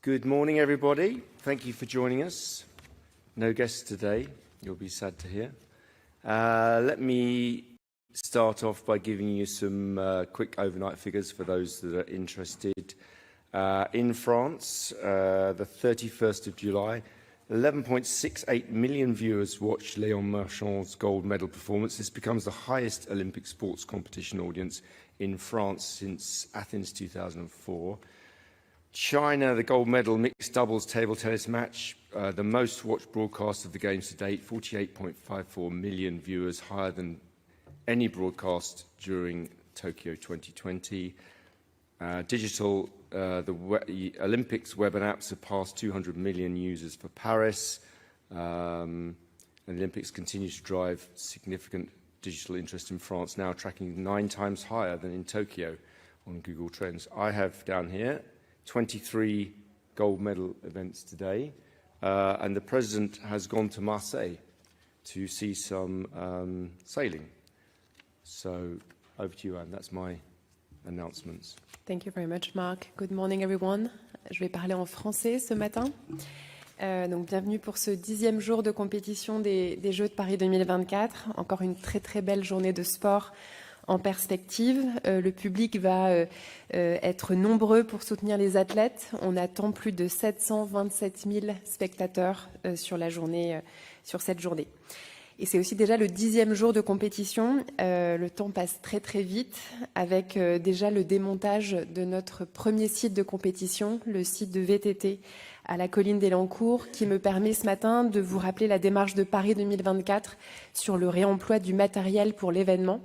Good morning, everybody. Thank you for joining us. No guests today, you'll be sad to hear. Let me start off by giving you some quick overnight figures for those that are interested. In France, the 31st of July, 11.68 million viewers watched Léon Marchand's gold medal performance. This becomes the highest Olympic sports competition audience in France since Athens 2004. China, the gold medal mixed doubles table tennis match, the most watched broadcast of the Games to date, 48.54 million viewers, higher than any broadcast during Tokyo 2020. Digital, the Olympics web and app surpassed 200 million users for Paris. And the Olympics continue to drive significant digital interest in France, now tracking 9 times higher than in Tokyo on Google Trends. I have down here 23 gold medal events today, and the President has gone to Marseille to see some sailing. So over to you, Anne. That's my announcements. Thank you very much, Mark. Good morning, everyone. Je vais parler en français ce matin. Donc, bienvenue pour ce 10e jour de compétition des Jeux de Paris 2024. Encore une très très belle journée de sport en perspective. Le public va être nombreux pour soutenir les athlètes. On attend plus de 727 000 spectateurs sur cette journée. Et c'est aussi déjà le 10e jour de compétition. Le temps passe très très vite avec déjà le démontage de notre premier site de compétition, le site de VTT à la colline d'Elancourt, qui me permet ce matin de vous rappeler la démarche de Paris 2024 sur le réemploi du matériel pour l'événement.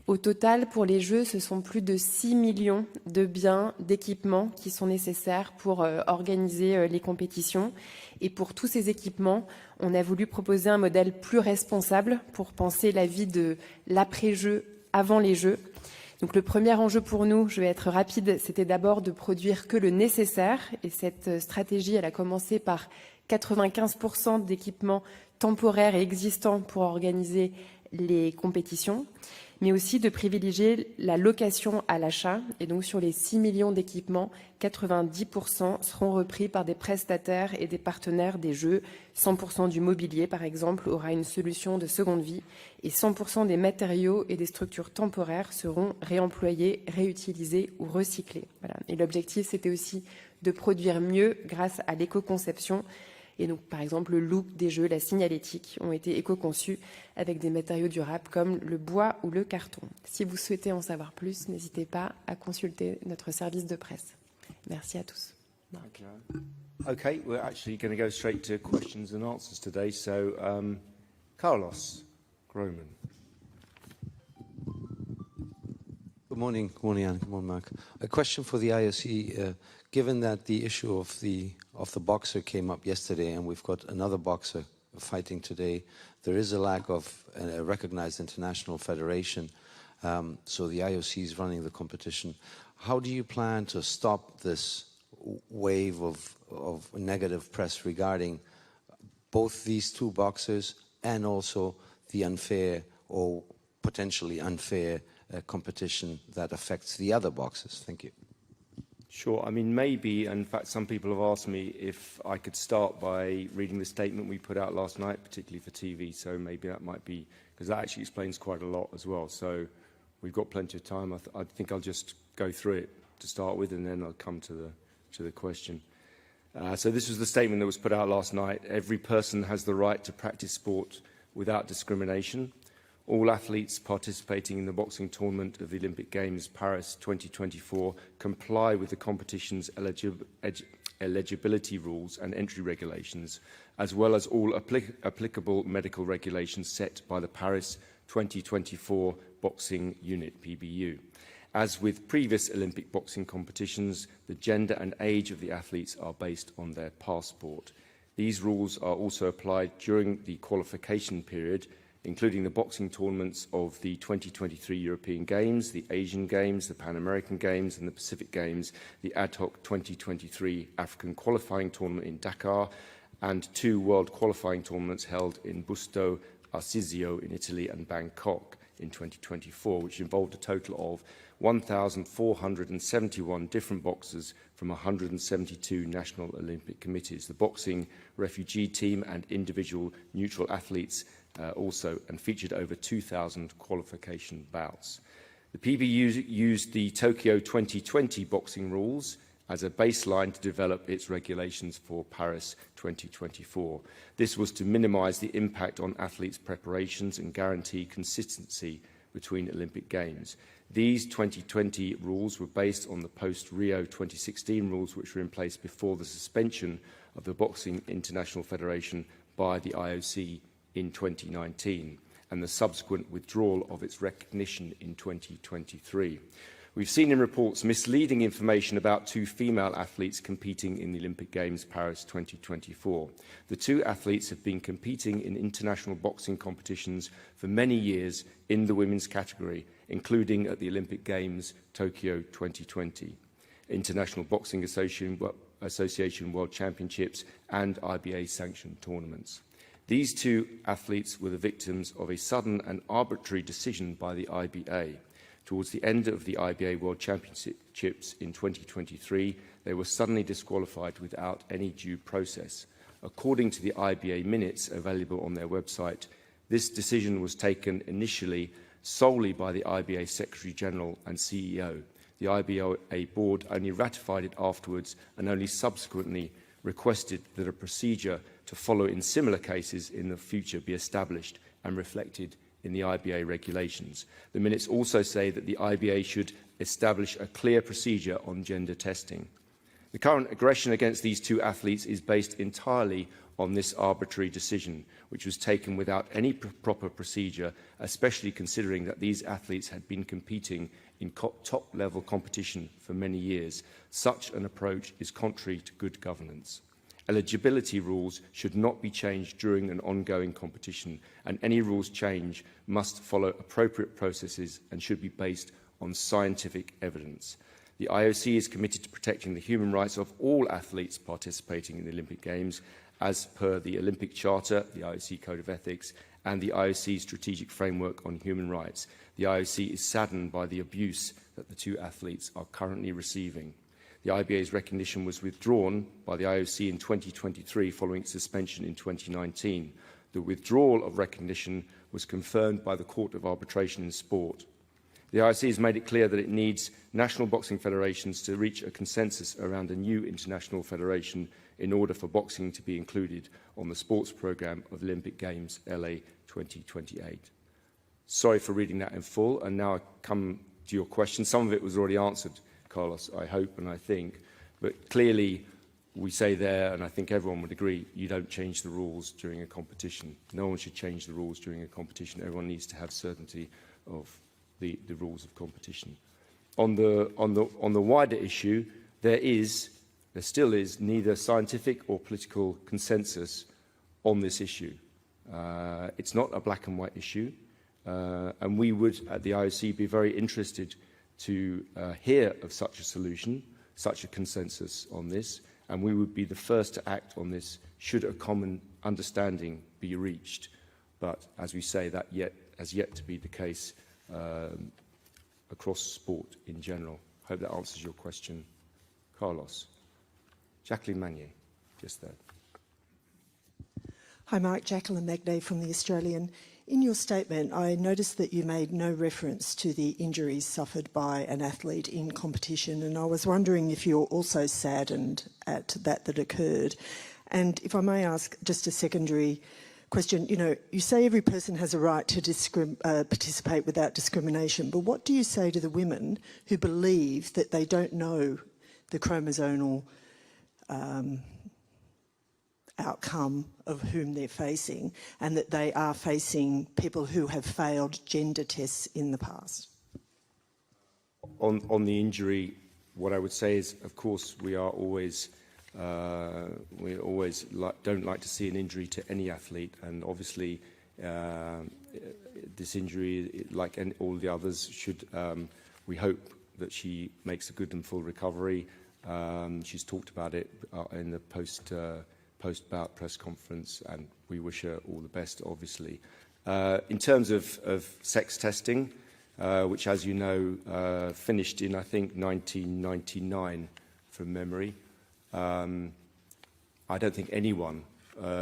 Au total, pour les Jeux, ce sont plus de 6 millions de biens, d'équipements qui sont nécessaires pour organiser les compétitions. Et pour tous ces équipements, on a voulu proposer un modèle plus responsable pour penser la vie de l'après-jeu avant les Jeux. Donc le premier enjeu pour nous, je vais être rapide, c'était d'abord de produire que le nécessaire. Et cette stratégie, elle a commencé par 95% d'équipements temporaires et existants pour organiser les compétitions, mais aussi de privilégier la location à l'achat. Et donc sur les 6 millions d'équipements, 90% seront repris par des prestataires et des partenaires des Jeux. 100% du mobilier, par exemple, aura une solution de seconde vie et 100% des matériaux et des structures temporaires seront réemployés, réutilisés ou recyclés. Voilà. Et l'objectif, c'était aussi de produire mieux grâce à l'éco-conception. Et donc, par exemple, le look des Jeux, la signalétique ont été éco-conçus avec des matériaux durables comme le bois ou le carton. Si vous souhaitez en savoir plus, n'hésitez pas à consulter notre service de presse. Merci à tous. Okay, we're actually going to go straight to questions and answers today. So, Carlos Groman. Good morning, Anne. Good morning, Mark. A question for the IOC. Given that the issue of the boxer came up yesterday, and we've got another boxer fighting today, there is a lack of a recognized international federation. So the IOC is running the competition. How do you plan to stop this wave of negative press regarding both these two boxers and also the unfair or potentially unfair competition that affects the other boxers? Thank you. Sure. I mean, maybe, in fact, some people have asked me if I could start by reading the statement we put out last night, particularly for TV. So maybe that might be, because that actually explains quite a lot as well. So we've got plenty of time. I think I'll just go through it to start with, and then I'll come to the question. So this was the statement that was put out last night. Every person has the right to practice sport without discrimination. All athletes participating in the boxing tournament of the Olympic Games Paris 2024 comply with the competition's eligibility rules and entry regulations, as well as all applicable medical regulations set by the Paris 2024 Boxing Unit, PBU. As with previous Olympic boxing competitions, the gender and age of the athletes are based on their passport. These rules are also applied during the qualification period, including the boxing tournaments of the 2023 European Games, the Asian Games, the Pan American Games and the Pacific Games, the ad hoc 2023 African qualifying tournament in Dakar, and 2 world qualifying tournaments held in Busto Arsizio in Italy and Bangkok in 2024, which involved a total of 1,471 different boxers from 172 national Olympic committees. The boxing refugee team and individual neutral athletes also, and featured over 2,000 qualification bouts. The PB used the Tokyo 2020 boxing rules as a baseline to develop its regulations for Paris 2024. This was to minimise the impact on athletes' preparations and guarantee consistency between Olympic Games. These 2020 rules were based on the post-Rio 2016 rules, which were in place before the suspension of the Boxing International Federation by the IOC in 2019 and the subsequent withdrawal of its recognition in 2023. We've seen in reports misleading information about two female athletes competing in the Olympic Games Paris 2024. The two athletes have been competing in international boxing competitions for many years in the women's category, including at the Olympic Games Tokyo 2020, International Boxing Association World Championships and IBA-sanctioned tournaments. These two athletes were the victims of a sudden and arbitrary decision by the IBA. Towards the end of the IBA World Championships in 2023, they were suddenly disqualified without any due process. According to the IBA minutes available on their website, this decision was taken initially solely by the IBA Secretary-General and CEO. The IBA board only ratified it afterwards and only subsequently requested that a procedure to follow in similar cases in the future be established and reflected in the IBA regulations. The minutes also say that the IBA should establish a clear procedure on gender testing. The current aggression against these two athletes is based entirely on this arbitrary decision, which was taken without any proper procedure, especially considering that these athletes had been competing in top-level competition for many years. Such an approach is contrary to good governance. Eligibility rules should not be changed during an ongoing competition, and any rules change must follow appropriate processes and should be based on scientific evidence. The IOC is committed to protecting the human rights of all athletes participating in the Olympic Games, as per the Olympic Charter, the IOC Code of Ethics, and the IOC Strategic Framework on Human Rights. The IOC is saddened by the abuse that the two athletes are currently receiving. The IBA's recognition was withdrawn by the IOC in 2023 following its suspension in 2019. The withdrawal of recognition was confirmed by the Court of Arbitration in Sport. The IOC has made it clear that it needs national boxing federations to reach a consensus around a new international federation in order for boxing to be included on the sports programme of Olympic Games LA 2028. Sorry for reading that in full, and now I come to your question. Some of it was already answered, Carlos, I hope and I think, but clearly we say there, and I think everyone would agree, you don't change the rules during a competition. No one should change the rules during a competition. Everyone needs to have certainty of the rules of competition. On the wider issue, there still is neither scientific or political consensus on this issue. It's not a black and white issue, and we would at the IOC be very interested to hear of such a solution, such a consensus on this, and we would be the first to act on this should a common understanding be reached. But as we say, that has yet to be the case across sport in general. I hope that answers your question, Carlos. Jacqueline Magnier, just there. Hi, Mark. Jacqueline Magnier from The Australian. In your statement, I noticed that you made no reference to the injuries suffered by an athlete in competition, and I was wondering if you're also saddened at that occurred. And if I may ask just a secondary question, you say every person has a right to participate without discrimination, but what do you say to the women who believe that they don't know the chromosomal outcome of whom they're facing, and that they are facing people who have failed gender tests in the past? On the injury, what I would say is, of course, we always don't like to see an injury to any athlete, and obviously this injury, like all the others, we hope that she makes a good and full recovery. She's talked about it in the post-bout press conference, and we wish her all the best, obviously. In terms of sex testing, which, as you know, finished in, I think, 1999 from memory. I don't think anyone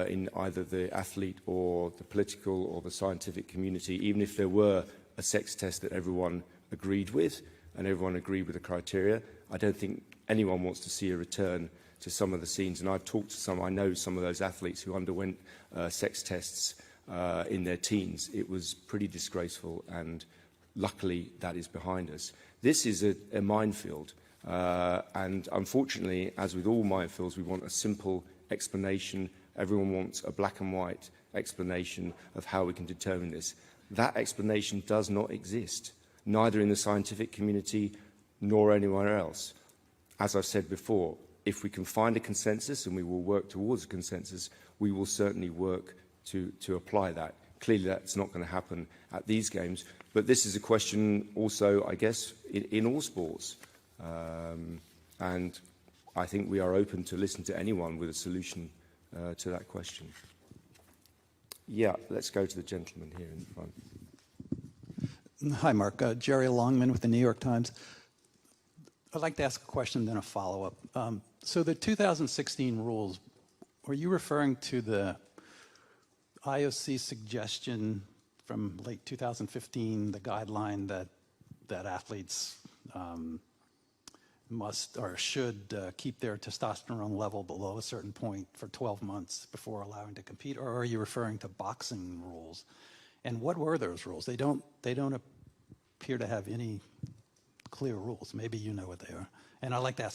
in either the athlete or the political or the scientific community, even if there were a sex test that everyone agreed with and everyone agreed with the criteria, I don't think anyone wants to see a return to some of the scenes. And I've talked to some, I know some of those athletes who underwent sex tests in their teens. It was pretty disgraceful, and luckily that is behind us. This is a minefield, and unfortunately, as with all minefields, we want a simple explanation. Everyone wants a black and white explanation of how we can determine this. That explanation does not exist, neither in the scientific community nor anywhere else. As I've said before, if we can find a consensus, and we will work towards a consensus, we will certainly work to apply that. Clearly, that's not going to happen at these games, but this is a question also, I guess, in all sports. And I think we are open to listen to anyone with a solution to that question. Yeah, let's go to the gentleman here in the front. Hi, Mark. Jerry Longman with the New York Times. I'd like to ask a question, then a follow-up. So the 2016 rules, were you referring to the IOC suggestion from late 2015, the guideline that athletes must or should keep their testosterone level below a certain point for 12 months before allowing to compete, or are you referring to boxing rules? And what were those rules? They don't appear to have any clear rules. Maybe you know what they are. And I'd like to ask